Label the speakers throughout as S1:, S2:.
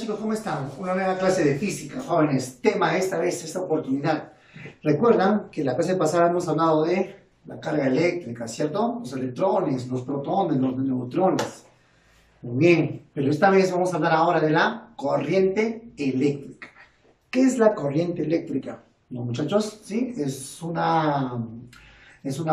S1: chicos? ¿Cómo están? Una nueva clase de física, jóvenes. Tema esta oportunidad. Recuerdan que la clase pasada hemos hablado de la carga eléctrica, ¿cierto? Los electrones, los protones, los neutrones. Muy bien, pero esta vez vamos a hablar ahora de la corriente eléctrica. ¿Qué es la corriente eléctrica? ¿No, muchachos? Sí, es una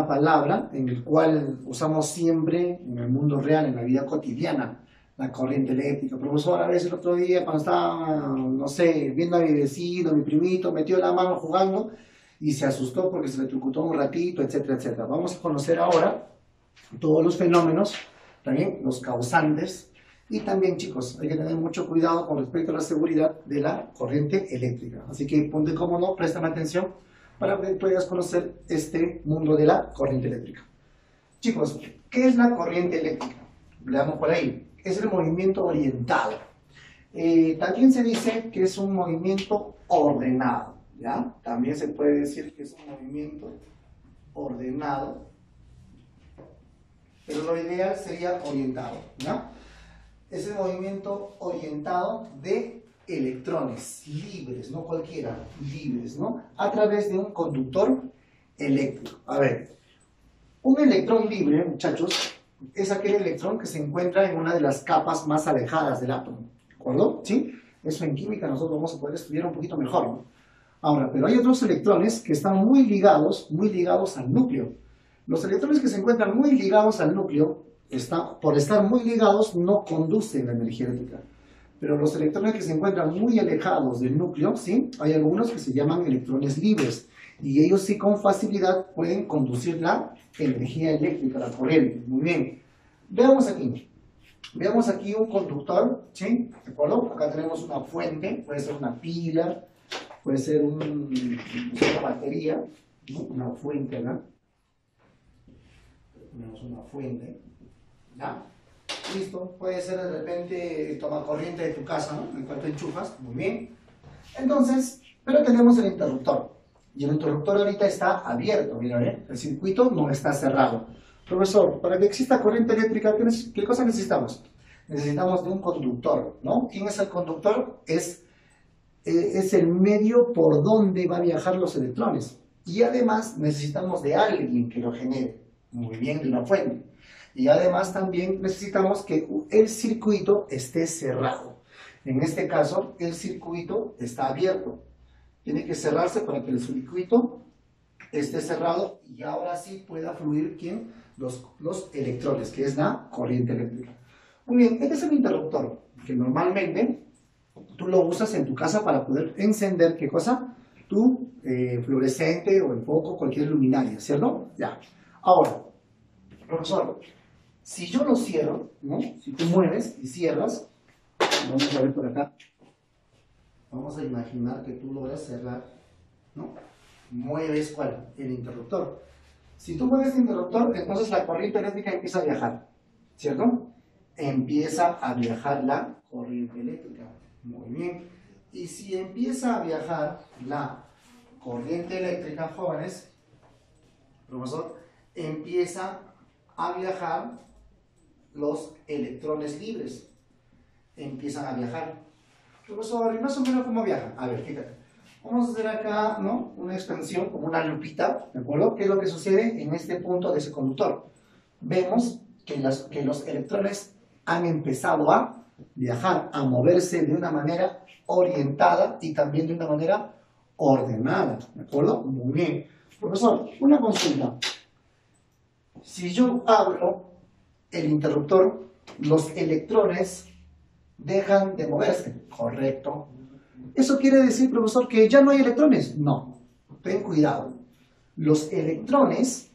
S1: palabra en la cual usamos siempre en el mundo real, en la vida cotidiana. La corriente eléctrica. Profesor, a veces el otro día cuando estaba, no sé, viendo a mi vecino, mi primito, metió la mano jugando y se asustó porque se le electrocutó un ratito, etcétera, etcétera. Vamos a conocer ahora todos los fenómenos, también los causantes y también, chicos, hay que tener mucho cuidado con respecto a la seguridad de la corriente eléctrica. Así que ponte cómodo, préstame atención para que puedas conocer este mundo de la corriente eléctrica. Chicos, ¿qué es la corriente eléctrica? Veamos por ahí. Es el movimiento orientado. También se dice que es un movimiento ordenado, ¿ya? También se puede decir que es un movimiento ordenado, pero lo ideal sería orientado, ¿ya? Es el movimiento orientado de electrones libres, no cualquiera, libres, ¿no? A través de un conductor eléctrico. A ver, un electrón libre, muchachos, es aquel electrón que se encuentra en una de las capas más alejadas del átomo, ¿de acuerdo? ¿Sí? Eso en química nosotros vamos a poder estudiar un poquito mejor, ¿no? Ahora, pero hay otros electrones que están muy ligados al núcleo. Los electrones que se encuentran muy ligados al núcleo, por estar muy ligados, no conducen la energía eléctrica. Pero los electrones que se encuentran muy alejados del núcleo, ¿sí? Hay algunos que se llaman electrones libres, y ellos sí con facilidad pueden conducir la energía eléctrica, la corriente. Muy bien. Veamos aquí un conductor, ¿sí? ¿De acuerdo? Acá tenemos una fuente, puede ser una pila, puede ser una batería, ¿no? Una fuente, ¿no? Tenemos una fuente, ¿ya? Listo, puede ser de repente tomacorriente de tu casa, ¿no? En cuanto enchufas, muy bien. Entonces, pero tenemos el interruptor. Y el interruptor ahorita está abierto, mira, el circuito no está cerrado. Profesor, para que exista corriente eléctrica, ¿qué cosa necesitamos? Necesitamos de un conductor, ¿no? ¿Quién es el conductor? Es el medio por donde van a viajar los electrones. Y además necesitamos de alguien que lo genere, muy bien, de una fuente. Y además también necesitamos que el circuito esté cerrado. En este caso, el circuito está abierto. Tiene que cerrarse para que el circuito esté cerrado y ahora sí pueda fluir ¿quién? Los electrones, que es la corriente eléctrica. Muy bien, este es el interruptor, que normalmente tú lo usas en tu casa para poder encender, ¿qué cosa? Tu fluorescente o el foco, cualquier luminaria, ¿cierto? Ya. Ahora, profesor, si yo lo cierro, ¿no? Si tú mueves y cierras, vamos a ver por acá. Vamos a imaginar que tú logras cerrar, ¿no? Mueves, ¿cuál? El interruptor. Si tú mueves el interruptor, entonces la corriente eléctrica empieza a viajar, ¿cierto? Empieza a viajar la corriente eléctrica. Muy bien. Y si empieza a viajar la corriente eléctrica, jóvenes, profesor, empieza a viajar los electrones libres. Empiezan a viajar. Profesor, ¿y más o menos cómo viajan? A ver, fíjate. Vamos a hacer acá, ¿no? Una expansión, como una lupita, ¿de acuerdo? ¿Qué es lo que sucede en este punto de ese conductor? Vemos que los electrones han empezado a viajar, a moverse de una manera orientada y también de una manera ordenada, ¿de acuerdo? Muy bien. Profesor, una consulta. Si yo abro el interruptor, los electrones dejan de moverse, correcto. ¿Eso quiere decir, profesor, que ya no hay electrones? No, ten cuidado. Los electrones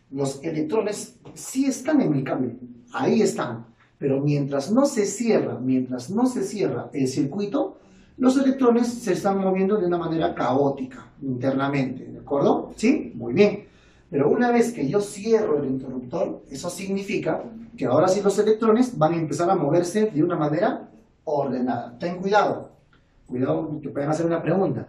S1: sí están en el cable, ahí están. Pero mientras no se cierra el circuito, los electrones se están moviendo de una manera caótica, internamente, ¿de acuerdo? ¿Sí? Muy bien. Pero una vez que yo cierro el interruptor, eso significa que ahora sí los electrones van a empezar a moverse de una manera ordenada. Ten cuidado. Cuidado que pueden hacer una pregunta.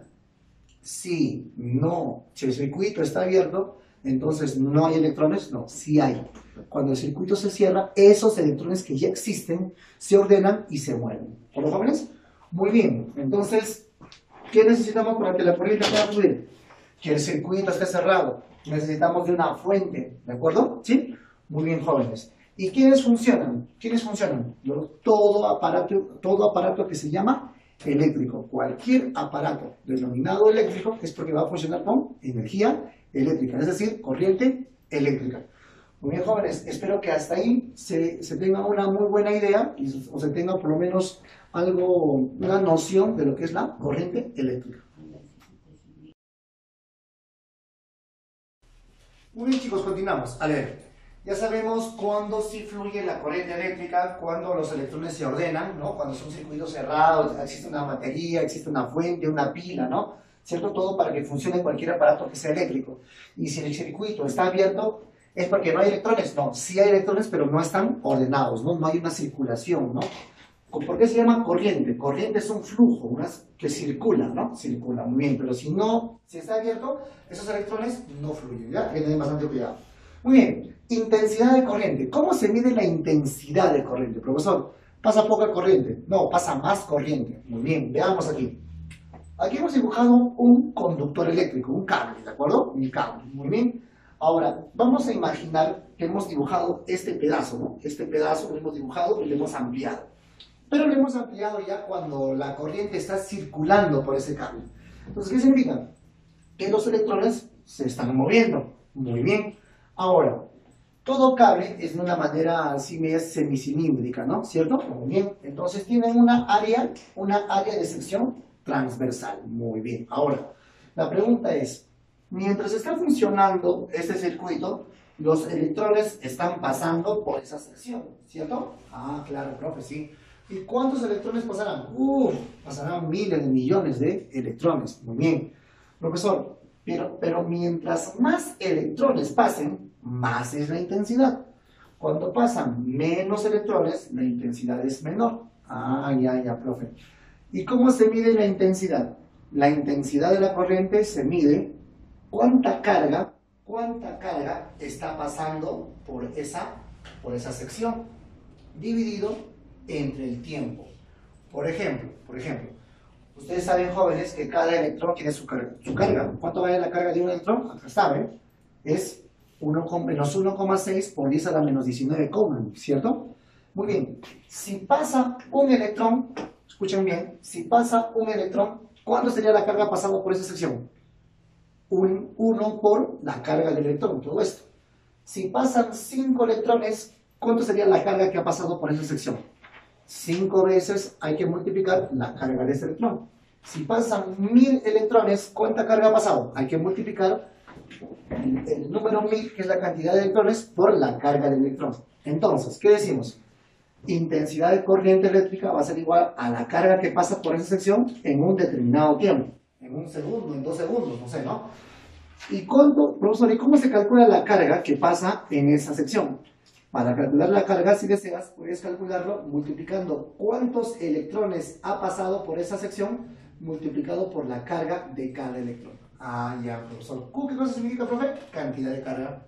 S1: Si el circuito está abierto, entonces no hay electrones. No, sí hay. Cuando el circuito se cierra, esos electrones que ya existen se ordenan y se mueven. ¿Por los jóvenes? Muy bien, entonces, ¿qué necesitamos para que la corriente pueda fluir? Que el circuito esté cerrado. Necesitamos de una fuente, ¿de acuerdo? ¿Sí? Muy bien, jóvenes. ¿Y quiénes funcionan? ¿Quiénes funcionan? Todo aparato que se llama eléctrico. Cualquier aparato denominado eléctrico es porque va a funcionar con energía eléctrica, es decir, corriente eléctrica. Muy bien, jóvenes, espero que hasta ahí se tenga una muy buena idea o se tenga por lo menos una noción de lo que es la corriente eléctrica. Muy bien, chicos, continuamos. A ver, ya sabemos cuándo sí fluye la corriente eléctrica, cuándo los electrones se ordenan, ¿no? Cuando son circuitos cerrados, existe una batería, existe una fuente, una pila, ¿no? ¿Cierto? Todo para que funcione cualquier aparato que sea eléctrico. Y si el circuito está abierto, ¿es porque no hay electrones? No, sí hay electrones, pero no están ordenados, ¿no? No hay una circulación, ¿no? ¿Por qué se llama corriente? Corriente es un flujo que circula, ¿no? Circula, muy bien, pero si está abierto, esos electrones no fluyen, ¿ya? Hay que tener bastante cuidado. Muy bien, intensidad de corriente. ¿Cómo se mide la intensidad de corriente, profesor? ¿Pasa poca corriente? No, pasa más corriente. Muy bien, veamos aquí. Aquí hemos dibujado un conductor eléctrico, un cable, ¿de acuerdo? Un cable, muy bien. Ahora, vamos a imaginar que hemos dibujado este pedazo, ¿no? Este pedazo lo hemos dibujado y lo hemos ampliado. Pero lo hemos ampliado ya cuando la corriente está circulando por ese cable. Entonces, ¿qué significa? Que los electrones se están moviendo. Muy bien. Ahora, todo cable es de una manera así media semicilíndrica, ¿no? ¿Cierto? Muy bien. Entonces tienen una área de sección transversal. Muy bien. Ahora, la pregunta es, mientras está funcionando este circuito, los electrones están pasando por esa sección, ¿cierto? Ah, claro, profe, sí. ¿Y cuántos electrones pasarán? Pasarán miles de millones de electrones. Muy bien. Profesor, pero mientras más electrones pasen, más es la intensidad. Cuando pasan menos electrones, la intensidad es menor. Ah, ya, profe. ¿Y cómo se mide la intensidad? La intensidad de la corriente se mide cuánta carga está pasando por esa sección, dividido entre el tiempo. Por ejemplo, ustedes saben, jóvenes, que cada electrón tiene su carga. ¿Cuánto vale la carga de un electrón? Acá está, ¿ven? Es 1 menos 1,6 por 10 a la menos 19 Coulomb, ¿cierto? Muy bien. Si pasa un electrón, escuchen bien, si pasa un electrón, ¿cuánto sería la carga pasando por esa sección? 1 por la carga del electrón, todo esto. Si pasan 5 electrones, ¿cuánto sería la carga que ha pasado por esa sección? 5 veces hay que multiplicar la carga de ese electrón. Si pasan 1000 electrones, ¿cuánta carga ha pasado? Hay que multiplicar el número 1000, que es la cantidad de electrones, por la carga del electrón. Entonces, ¿qué decimos? Intensidad de corriente eléctrica va a ser igual a la carga que pasa por esa sección en un determinado tiempo. En 1 segundo, en 2 segundos, no sé, ¿no? ¿Y profesor, y cómo se calcula la carga que pasa en esa sección? Para calcular la carga, si deseas, puedes calcularlo multiplicando cuántos electrones ha pasado por esa sección multiplicado por la carga de cada electrón. Ah, ya, profesor. ¿Q qué cosa significa, profe? Cantidad de carga.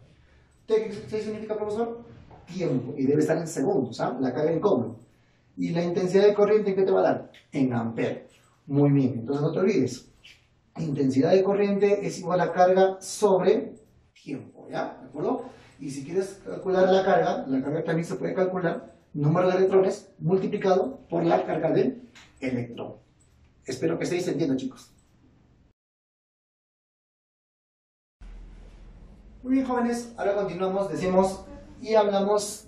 S1: ¿T qué significa, profesor? Tiempo. Y debe estar en segundos, ¿ah? La carga en Coulomb. ¿Y la intensidad de corriente en qué te va a dar? En ampere. Muy bien, entonces no te olvides. Intensidad de corriente es igual a carga sobre tiempo, ¿ya? ¿De acuerdo? Y si quieres calcular la carga también se puede calcular número de electrones multiplicado por la carga del electrón. Espero que estéis entendiendo, chicos. Muy bien, jóvenes, ahora continuamos,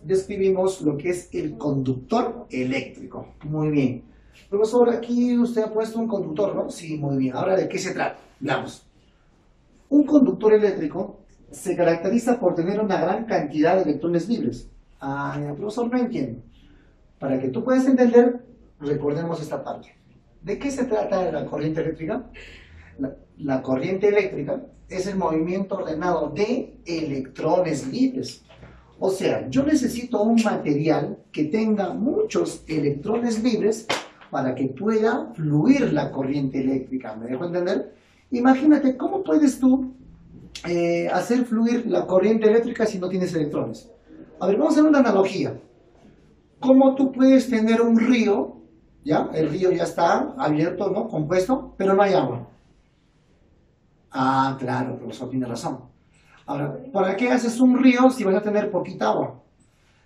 S1: describimos lo que es el conductor eléctrico. Muy bien. Profesor, aquí usted ha puesto un conductor, ¿no? Sí, muy bien. Ahora, ¿de qué se trata? Veamos. Un conductor eléctrico se caracteriza por tener una gran cantidad de electrones libres. Ah, profesor, no entiendo. Para que tú puedas entender, recordemos esta parte. ¿De qué se trata la corriente eléctrica? La corriente eléctrica es el movimiento ordenado de electrones libres. O sea, yo necesito un material que tenga muchos electrones libres para que pueda fluir la corriente eléctrica. ¿Me dejo entender? Imagínate, ¿cómo puedes tú hacer fluir la corriente eléctrica si no tienes electrones? A ver, vamos a hacer una analogía. ¿Cómo tú puedes tener un río ¿ya? El río ya está abierto, ¿no? Compuesto, pero no hay agua. Ah, claro, profesor, tiene razón. Ahora, ¿para qué haces un río si vas a tener poquita agua?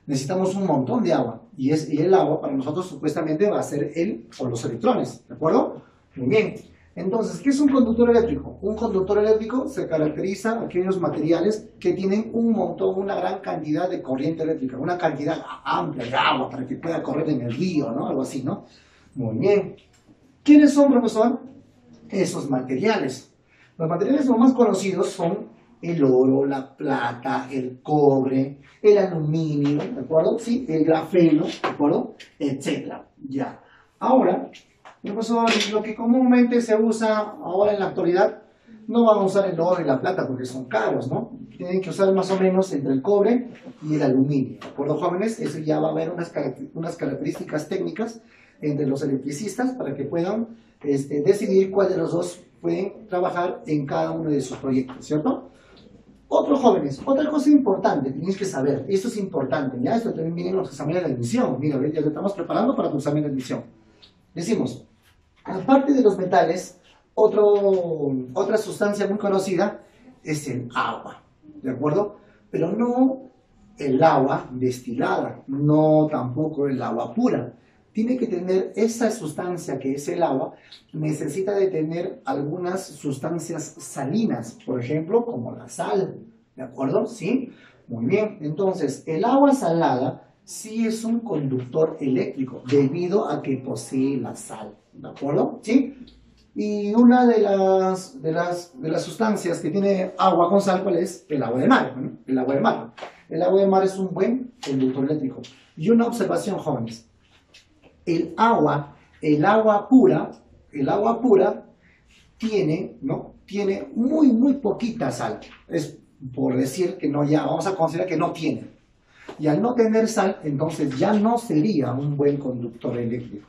S1: Necesitamos un montón de agua. Y el agua para nosotros supuestamente va a ser el o los electrones, ¿de acuerdo? Muy bien. Entonces, ¿qué es un conductor eléctrico? Un conductor eléctrico se caracteriza a aquellos materiales que tienen un montón, una gran cantidad de corriente eléctrica, una cantidad amplia de agua para que pueda correr en el río, ¿no? Algo así, ¿no? Muy bien. ¿Quiénes son, profesor? Esos materiales. Los materiales más conocidos son el oro, la plata, el cobre, el aluminio, ¿de acuerdo? Sí, el grafeno, ¿de acuerdo? Etcétera. Ya. Ahora, profesor, lo que comúnmente se usa ahora en la actualidad, no van a usar el oro y la plata porque son caros, ¿no? Tienen que usar más o menos entre el cobre y el aluminio, ¿de acuerdo, jóvenes? Eso ya va a haber unas características técnicas entre los electricistas para que puedan decidir cuál de los dos pueden trabajar en cada uno de sus proyectos, ¿cierto? Otros jóvenes, otra cosa importante, tenéis que saber, esto es importante, ya esto también viene en los exámenes de admisión, mira, ya te estamos preparando para tu examen de admisión. Decimos, aparte de los metales, otra sustancia muy conocida es el agua, ¿de acuerdo? Pero no el agua destilada, no tampoco el agua pura. Tiene que tener esa sustancia que es el agua, necesita de tener algunas sustancias salinas, por ejemplo, como la sal, ¿de acuerdo? ¿Sí? Muy bien, entonces el agua salada sí es un conductor eléctrico debido a que posee la sal, ¿de acuerdo? ¿Sí? Y una de las sustancias que tiene agua con sal, ¿cuál es? El agua de mar, ¿no? El agua de mar. El agua de mar es un buen conductor eléctrico. Y una observación, jóvenes. El agua pura tiene, ¿no? Tiene muy poquita sal. Es por decir que no, ya vamos a considerar que no tiene. Y al no tener sal, entonces ya no sería un buen conductor eléctrico.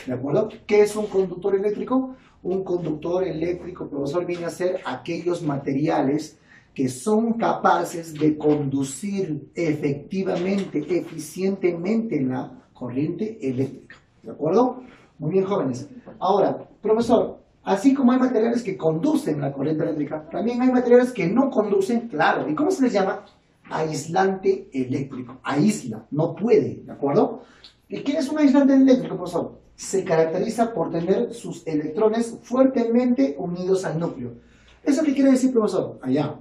S1: ¿De acuerdo? ¿Qué es un conductor eléctrico? Un conductor eléctrico, profesor, viene a ser aquellos materiales que son capaces de conducir efectivamente, eficientemente la corriente eléctrica. ¿De acuerdo? Muy bien, jóvenes. Ahora, profesor, así como hay materiales que conducen la corriente eléctrica, también hay materiales que no conducen, claro. ¿Y cómo se les llama? Aislante eléctrico. Aísla, no puede, ¿de acuerdo? ¿Y qué es un aislante eléctrico, profesor? Se caracteriza por tener sus electrones fuertemente unidos al núcleo. ¿Eso qué quiere decir, profesor? Allá.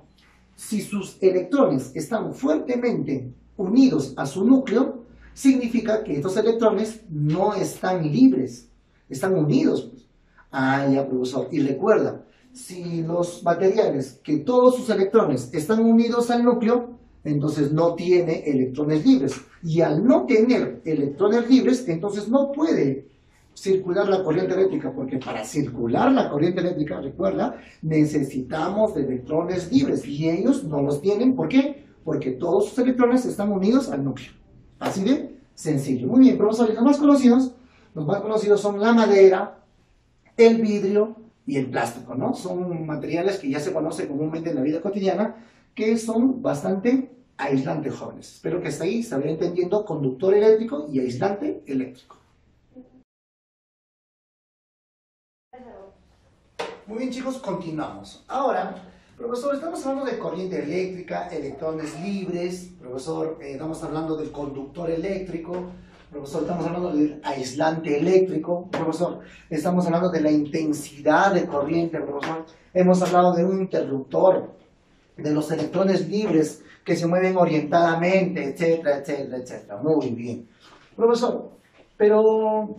S1: Si sus electrones están fuertemente unidos a su núcleo, significa que estos electrones no están libres, están unidos. Pues. Ah, ya, profesor. Y recuerda, si los materiales, que todos sus electrones están unidos al núcleo, entonces no tiene electrones libres. Y al no tener electrones libres, entonces no puede circular la corriente eléctrica, porque para circular la corriente eléctrica, recuerda, necesitamos de electrones libres, y ellos no los tienen. ¿Por qué? Porque todos sus electrones están unidos al núcleo. Así de sencillo. Muy bien, profesores, los más conocidos son la madera, el vidrio y el plástico, ¿no? Son materiales que ya se conocen comúnmente en la vida cotidiana, que son bastante aislantes, jóvenes. Espero que hasta ahí se vaya entendiendo conductor eléctrico y aislante eléctrico. Muy bien, chicos, continuamos. Ahora, profesor, estamos hablando de corriente eléctrica, electrones libres, profesor, estamos hablando del conductor eléctrico, profesor, estamos hablando del aislante eléctrico, profesor, estamos hablando de la intensidad de corriente, profesor, hemos hablado de un interruptor, de los electrones libres que se mueven orientadamente, etcétera, etcétera, etcétera. Muy bien. Profesor, pero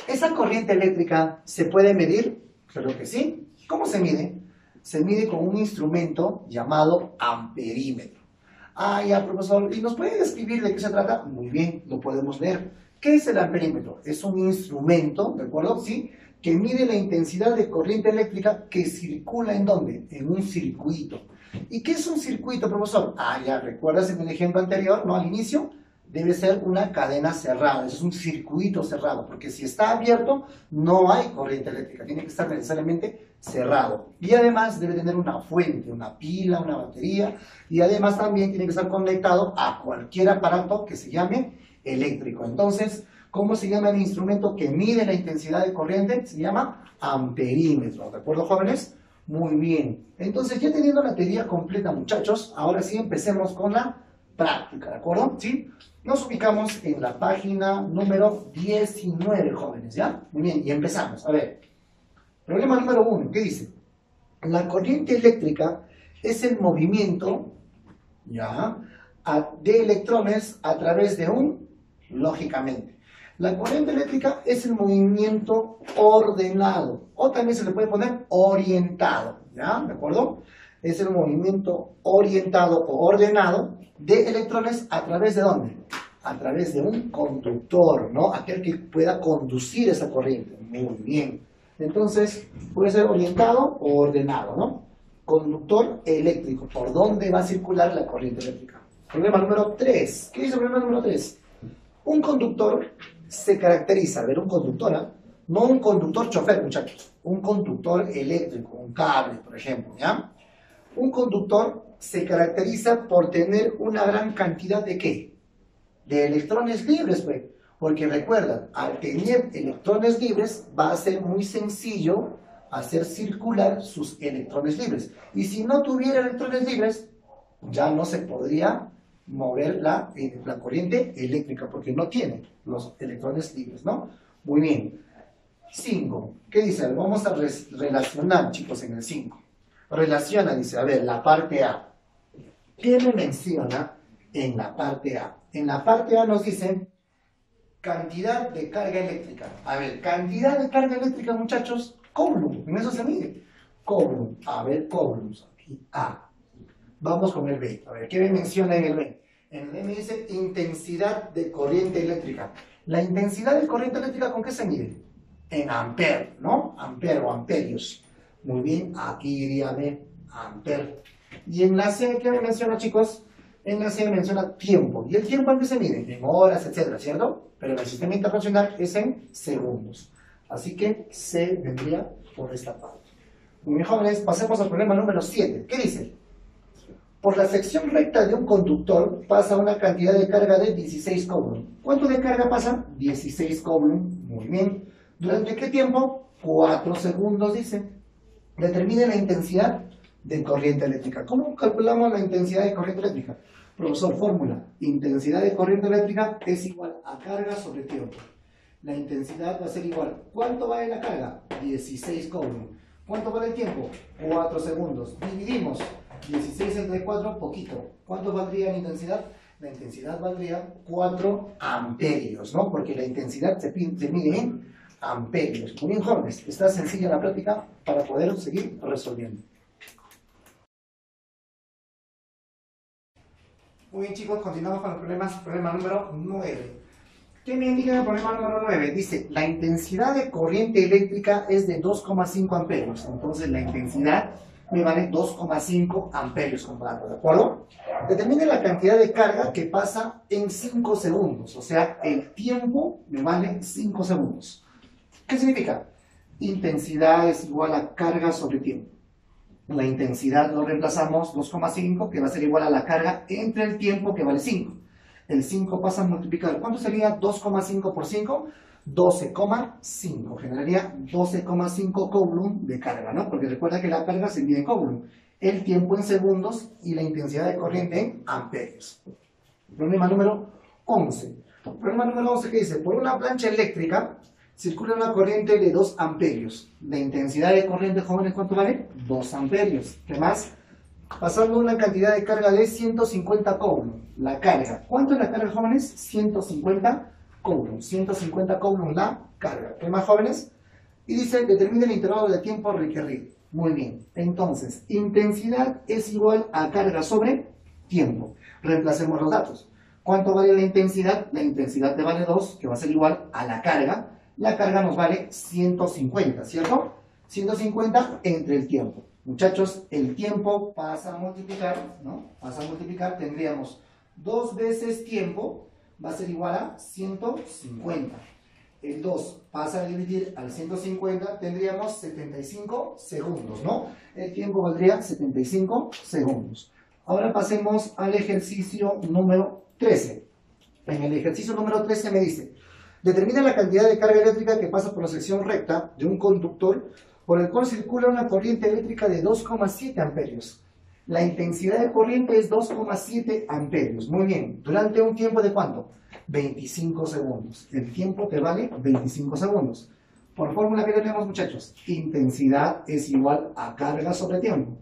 S1: ¿esa corriente eléctrica se puede medir? Claro que sí. ¿Cómo se mide? Se mide con un instrumento llamado amperímetro. Ah, ya, profesor. ¿Y nos puede describir de qué se trata? Muy bien, lo podemos leer. ¿Qué es el amperímetro? Es un instrumento, ¿de acuerdo? Sí, que mide la intensidad de corriente eléctrica que circula ¿en dónde? En un circuito. ¿Y qué es un circuito, profesor? Ah, ya, ¿recuerdas en el ejemplo anterior, no? Al inicio, debe ser una cadena cerrada, es un circuito cerrado, porque si está abierto, no hay corriente eléctrica, tiene que estar necesariamente cerrado. Y además debe tener una fuente, una pila, una batería, y además también tiene que estar conectado a cualquier aparato que se llame eléctrico. Entonces, ¿Cómo se llama el instrumento que mide la intensidad de corriente? Se llama amperímetro, ¿de acuerdo, jóvenes? Muy bien. Entonces, ya teniendo la teoría completa, muchachos, ahora sí empecemos con la práctica, ¿de acuerdo? ¿Sí? Nos ubicamos en la página número 19, jóvenes, ¿ya? Muy bien, y empezamos. A ver, problema número 1, ¿qué dice? La corriente eléctrica es el movimiento, ¿ya?, de electrones a través de lógicamente, la corriente eléctrica es el movimiento ordenado, o también se le puede poner orientado, ¿ya? ¿De acuerdo? Es el movimiento orientado o ordenado de electrones a través de ¿dónde? A través de un conductor, ¿no? Aquel que pueda conducir esa corriente. Muy bien. Entonces, puede ser orientado o ordenado, ¿no? Conductor eléctrico. ¿Por dónde va a circular la corriente eléctrica? Problema número 3. ¿Qué dice el problema número 3? Un conductor se caracteriza, a ver, un conductor, ¿eh? No un conductor chofer, muchachos, un conductor eléctrico, un cable, por ejemplo, ¿ya? Un conductor se caracteriza por tener una gran cantidad de ¿qué? De electrones libres, pues, porque recuerda, al tener electrones libres va a ser muy sencillo hacer circular sus electrones libres. Y si no tuviera electrones libres, ya no se podría mover la corriente eléctrica, porque no tiene los electrones libres, ¿no? Muy bien. 5. ¿Qué dice? Vamos a relacionar, chicos, en el 5. Relaciona, dice, a ver, la parte A. ¿Qué me menciona en la parte A? En la parte A nos dicen cantidad de carga eléctrica. A ver, cantidad de carga eléctrica, muchachos, Coulomb, en eso se mide. Coulomb, a ver, Coulomb, aquí, A. Vamos con el B. A ver, ¿qué me menciona en el B? En el B me dice intensidad de corriente eléctrica. La intensidad de corriente eléctrica, ¿con qué se mide? En amper, ¿no? Amper o amperios. Muy bien, aquí iría B, amper. Y en la C, ¿qué me menciona, chicos? En la C me menciona tiempo. ¿Y el tiempo en qué se mide? En horas, etcétera, ¿cierto? Pero en el sistema internacional es en segundos. Así que C vendría por esta parte. Muy bien, jóvenes, pasemos al problema número 7. ¿Qué dice? Por la sección recta de un conductor pasa una cantidad de carga de 16 Coulomb. ¿Cuánto de carga pasa? 16 Coulomb. Muy bien. ¿Durante qué tiempo? 4 segundos, dice. Determine la intensidad de corriente eléctrica. ¿Cómo calculamos la intensidad de corriente eléctrica? Profesor, fórmula. Intensidad de corriente eléctrica es igual a carga sobre tiempo. La intensidad va a ser igual. ¿Cuánto vale la carga? 16 Coulomb. ¿Cuánto vale el tiempo? 4 segundos. Dividimos 16 entre 4, poquito. ¿Cuánto valdría la intensidad? La intensidad valdría 4 amperios, ¿no? Porque la intensidad se mide en amperios. Muy bien, jóvenes. Está sencilla la práctica para poder seguir resolviendo. Muy bien, chicos, continuamos con los problemas. Problema número 9. ¿Qué me indica el problema número 9? Dice, la intensidad de corriente eléctrica es de 2,5 amperios. Entonces, la intensidad me vale 2,5 amperios, comparado, ¿de acuerdo? Determine la cantidad de carga que pasa en 5 segundos. O sea, el tiempo me vale 5 segundos. ¿Qué significa? Intensidad es igual a carga sobre tiempo. La intensidad lo reemplazamos 2,5, que va a ser igual a la carga entre el tiempo, que vale 5. El 5 pasa a multiplicar. ¿Cuánto sería 2,5 por 5? 12,5. Generaría 12,5 Coulomb de carga, ¿no? Porque recuerda que la carga se mide en Coulomb. El tiempo en segundos y la intensidad de corriente en amperios. Problema número 11. Problema número 11, ¿qué dice? Por una plancha eléctrica circula una corriente de 2 amperios. La intensidad de corriente, jóvenes, ¿cuánto vale? 2 amperios. ¿Qué más? Pasando una cantidad de carga de 150 Coulomb. La carga. ¿Cuánto es la carga, jóvenes? 150 Coulomb. 150 Coulomb la carga. ¿Qué más, jóvenes? Y dice, determina el intervalo de tiempo requerido. Muy bien. Entonces, intensidad es igual a carga sobre tiempo. Reemplacemos los datos. ¿Cuánto vale la intensidad? La intensidad te vale 2, que va a ser igual a la carga. La carga nos vale 150, ¿cierto? 150 entre el tiempo. Muchachos, el tiempo pasa a multiplicar, ¿no? Pasa a multiplicar, tendríamos 2 veces tiempo, va a ser igual a 150. El 2 pasa a dividir al 150, tendríamos 75 segundos, ¿no? El tiempo valdría 75 segundos. Ahora pasemos al ejercicio número 13. En el ejercicio número 13 me dice, Determina la cantidad de carga eléctrica que pasa por la sección recta de un conductor por el cual circula una corriente eléctrica de 2,7 amperios. La intensidad de corriente es 2,7 amperios. Muy bien. ¿Durante un tiempo de cuánto? 25 segundos. El tiempo te vale 25 segundos. Por fórmula que tenemos, muchachos, intensidad es igual a carga sobre tiempo.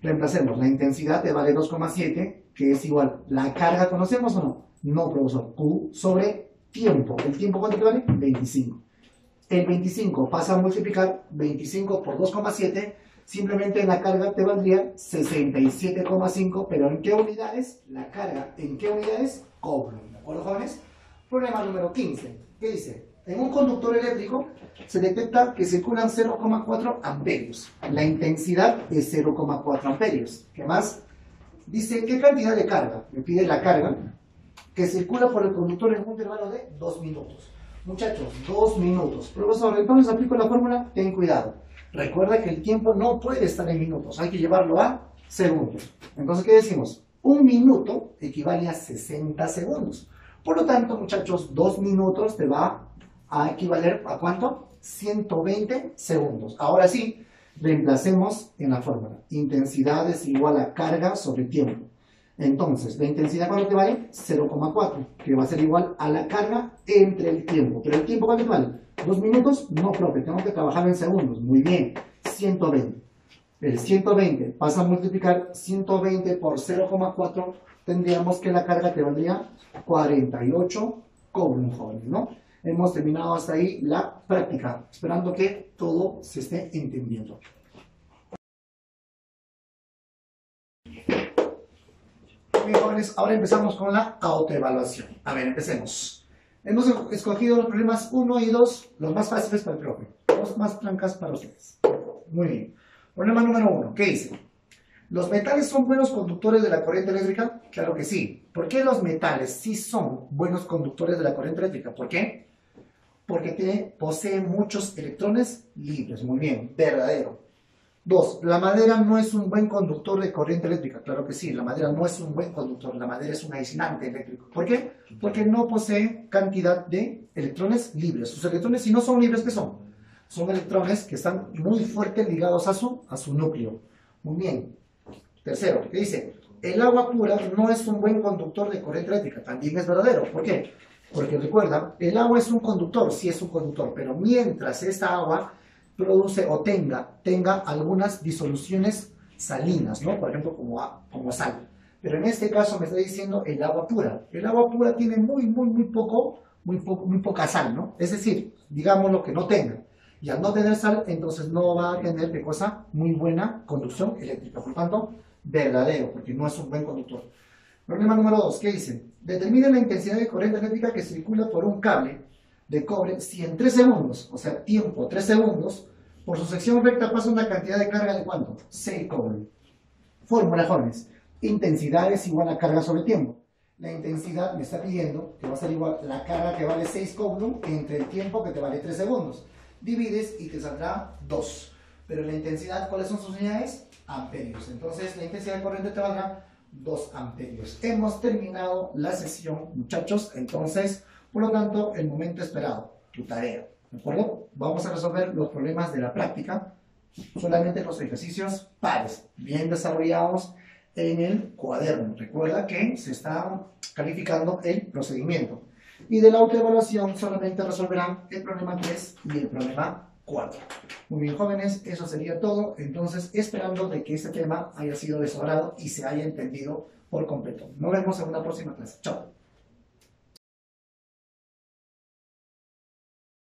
S1: Reemplacemos. La intensidad te vale 2,7, que es igual. ¿La carga conocemos o no? No, profesor. Q sobre tiempo. ¿El tiempo cuánto te vale? 25. El 25 pasa a multiplicar 25 por 2,7. Simplemente la carga te valdría 67,5, pero ¿en qué unidades? La carga, ¿en qué unidades? Coulomb, ¿de acuerdo, jóvenes? Problema número 15, ¿qué dice? En un conductor eléctrico se detecta que circulan 0,4 amperios. La intensidad es 0,4 amperios. ¿Qué más? Dice, ¿qué cantidad de carga? Me pide la carga que circula por el conductor en un intervalo de 2 minutos. Muchachos, 2 minutos. Profesor, entonces aplico la fórmula, ten cuidado. Recuerda que el tiempo no puede estar en minutos, hay que llevarlo a segundos. Entonces, ¿qué decimos? Un minuto equivale a 60 segundos. Por lo tanto, muchachos, 2 minutos te va a equivaler a ¿cuánto? 120 segundos. Ahora sí, reemplacemos en la fórmula. Intensidad es igual a carga sobre tiempo. Entonces, ¿la intensidad cuánto te vale? 0,4, que va a ser igual a la carga entre el tiempo. ¿Pero el tiempo cuánto te vale? 2 minutos, no, profe, tengo que trabajar en segundos. Muy bien, 120. El 120 pasa a multiplicar 120 por 0,4, tendríamos que la carga te valdría 48 Coulomb, jóvenes, ¿no? Hemos terminado hasta ahí la práctica, esperando que todo se esté entendiendo. Bien, jóvenes, ahora empezamos con la autoevaluación. A ver, empecemos. Hemos escogido los problemas 1 y 2, los más fáciles para el profe, los más trancas para ustedes. Muy bien. Problema número 1, ¿qué dice? ¿Los metales son buenos conductores de la corriente eléctrica? Claro que sí. ¿Por qué los metales sí son buenos conductores de la corriente eléctrica? ¿Por qué? Porque poseen muchos electrones libres. Muy bien, verdadero. 2. La madera no es un buen conductor de corriente eléctrica. Claro que sí, la madera no es un buen conductor. La madera es un aislante eléctrico. ¿Por qué? Porque no posee cantidad de electrones libres. Sus electrones, si no son libres, ¿qué son? Son electrones que están muy fuertes ligados a su núcleo. Muy bien. Tercero, ¿qué dice? El agua pura no es un buen conductor de corriente eléctrica. También es verdadero. ¿Por qué? Porque recuerda, el agua es un conductor, sí es un conductor, pero mientras esta agua produce o tenga algunas disoluciones salinas, ¿no? Por ejemplo, como sal. Pero en este caso me está diciendo el agua pura. El agua pura tiene muy poca sal, ¿no? Es decir, digamos lo que no tenga. Y al no tener sal, entonces no va a tener, ¿qué cosa? Muy buena conducción eléctrica. Por lo tanto, verdadero, porque no es un buen conductor. Problema número 2, ¿qué dice? Determina la intensidad de corriente eléctrica que circula por un cable de cobre si en 3 segundos, o sea, tiempo 3 segundos, por su sección recta pasa una cantidad de carga de ¿cuánto? 6 Coulomb. Fórmula, jóvenes. Intensidad es igual a carga sobre tiempo. La intensidad me está pidiendo que va a ser igual a la carga que vale 6 Coulomb entre el tiempo que te vale 3 segundos. Divides y te saldrá 2. Pero la intensidad, ¿cuáles son sus unidades? Amperios. Entonces la intensidad de corriente te valdrá 2 amperios. Hemos terminado la sesión, muchachos. Entonces, por lo tanto, el momento esperado, tu tarea. ¿De acuerdo? Vamos a resolver los problemas de la práctica, solamente los ejercicios pares, bien desarrollados en el cuaderno. Recuerda que se está calificando el procedimiento. Y de la autoevaluación solamente resolverán el problema 3 y el problema 4. Muy bien, jóvenes, eso sería todo. Entonces, esperando de que este tema haya sido de su agrado y se haya entendido por completo. Nos vemos en una próxima clase. Chao.